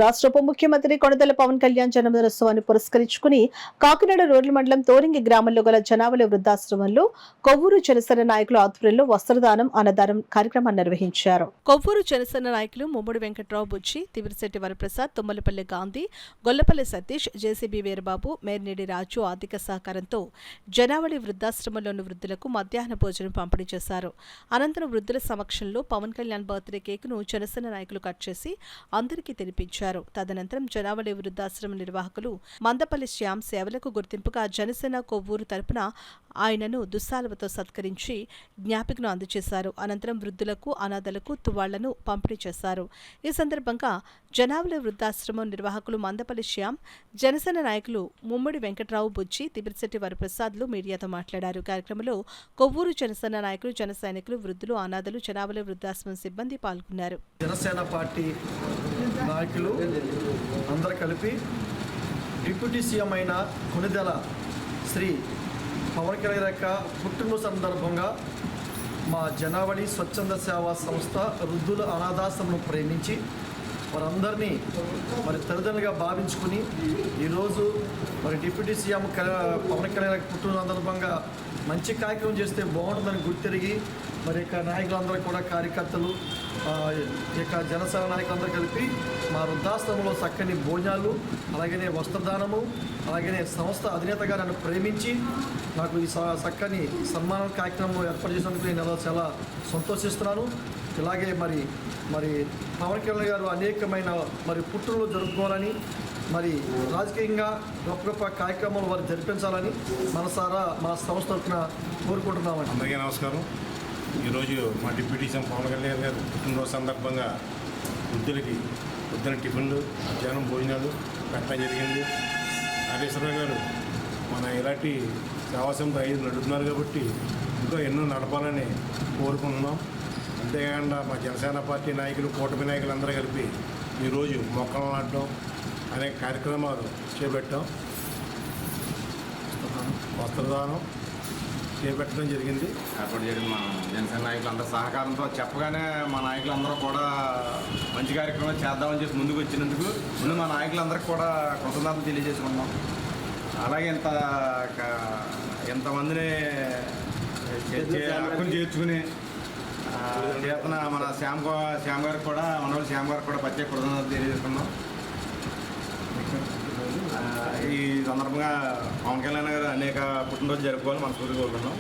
రాష్ట్ర ఉప ముఖ్యమంత్రి కొణిదెల పవన్ కళ్యాణ్ జన్మదినోత్సవాన్ని పురస్కరించుకుని కాకినాడ రోడ్ల మండలం తోరింగి గ్రామంలో గల జనావళి వృద్ధాశ్రమంలో కొవ్వూరు జనసేన నాయకుల ఆధ్వర్యంలో వస్త్రదానం అన్నదానం కార్యక్రమాన్ని నిర్వహించారు. కొవ్వూరు జనసేన నాయకులు ముమ్మడి వెంకట్రావు బుచ్చి, తివిరిశెట్టి వరప్రసాద్, తుమ్మలపల్లి గాంధీ, గొల్లపల్లి సతీష్, జేసీబీ వీరబాబు, మేర్నేడి రాజు ఆర్థిక సహకారంతో జనావళి వృద్ధాశ్రమంలోని వృద్ధులకు మధ్యాహ్న భోజనం పంపిణీ చేశారు. అనంతరం వృద్ధుల సమక్షంలో పవన్ కళ్యాణ్ బర్త్డే కేకును జనసేన నాయకులు కట్ చేసి అందరికీ తినిపించారు. తదనంతరం జనావళి వృద్ధాశ్రమ నిర్వాహకులు మందపల్లి శ్యామ్ సేవలకు గుర్తింపుగా జనసేన కొవ్వూరు తరపున ఆయనను దుస్సాలువతో సత్కరించి జ్ఞాపికను అందజేశారు. అనంతరం వృద్ధులకు, అనాథలకు తువాళ్లను పంపిణీ చేశారు. ఈ సందర్భంగా జనావళి వృద్ధాశ్రమం నిర్వాహకులు మందపల్లి శ్యామ్, జనసేన నాయకులు ముమ్మడి వెంకట్రావు బుజ్జి, తిబిరిశెట్టి వరప్రసాద్లు మీడియాతో మాట్లాడారు. కార్యక్రమంలో కొవ్వూరు జనసేన నాయకులు, జన సైనికులు, వృద్ధులు, అనాథలు, జనావళి వృద్ధాశ్రమం సిబ్బంది పాల్గొన్నారు. జనసేన పార్టీ నాయకులు అందరూ కలిపి డిప్యూటీ సీఎం అయిన కొణిదెల శ్రీ పవన్ కళ్యాణ్ యొక్క పుట్టినరోజు సందర్భంగా మా జనావళి స్వచ్ఛంద సేవా సంస్థ వృద్ధుల అనాథాశ్రమం ప్రేమించి వారందరినీ మరి తల్లిదండ్రులుగా భావించుకుని ఈరోజు మరి డిప్యూటీ సీఎం పవన్ కళ్యాణ్ పుట్టినరోజు సందర్భంగా మంచి కార్యక్రమం చేస్తే బాగుంటుందని గుర్తిరిగి మరి యొక్క నాయకులందరూ కూడా కార్యకర్తలు ఇక జనసేన నాయకులందరూ కలిపి మా వృద్ధాశ్రమంలో చక్కని భోజనాలు, అలాగనే వస్త్రదానము, అలాగనే సంస్థ అధినేతగా నన్ను ప్రేమించి నాకు ఈ చక్కని సన్మానం కార్యక్రమం ఏర్పాటు చేసినందుకు నేను చాలా సంతోషిస్తున్నాను. ఇలాగే మరి పవన్ కళ్యాణ్ గారు అనేకమైన మరి పుట్టినరోజు జరుపుకోవాలని, మరి రాజకీయంగా గొప్ప గొప్ప కార్యక్రమాలు వారు జరిపించాలని మనసారా మా సంస్థ తరఫున కోరుకుంటున్నామండి. అందరికీ నమస్కారం. ఈరోజు మా డిప్యూటీ సీఎం పవన్ కళ్యాణ్ గారు పుట్టినరోజు సందర్భంగా వృద్ధులకి పొద్దున టిఫిన్లు, మధ్యాహ్నం భోజనాలు పెట్టడం జరిగింది. నాగేశ్వరరావు గారు మన ఇలాంటి సేవాసంతో 5 నడుపుతున్నారు కాబట్టి ఇంకా ఎన్నో నడపాలని కోరుకుంటున్నాం. అంతేకాకుండా మా జనసేన పార్టీ నాయకులు, కూటమి నాయకులు అందరూ కలిపి ఈరోజు మొక్కలు నాటడం అనేక కార్యక్రమాలు చేపట్టాం. వస్త్రదానం చేపట్టడం జరిగింది. ఏర్పాటు చేయడం మా జనసేన నాయకులు అందరూ సహకారంతో చెప్పగానే మా నాయకులందరూ కూడా మంచి కార్యక్రమాలు చేద్దామని చెప్పి ముందుకు వచ్చినందుకు ముందు మా నాయకులందరికీ కూడా కృతజ్ఞతలు తెలియజేసుకున్నాం. అలాగే ఎంతమందిని హక్కును చేర్చుకుని చేతన మన శ్యామ్ గారికి కూడా మనోళ్ళు శ్యామ్ గారికి కూడా ప్రత్యేక కృతజ్ఞతలు తెలియజేసుకున్నాం. ఈ సందర్భంగా పవన్ కళ్యాణ్ గారు అనేక పుట్టినరోజు జరుపుకోవాలి మనస్ఫూర్తిగా కోరుకున్నాం.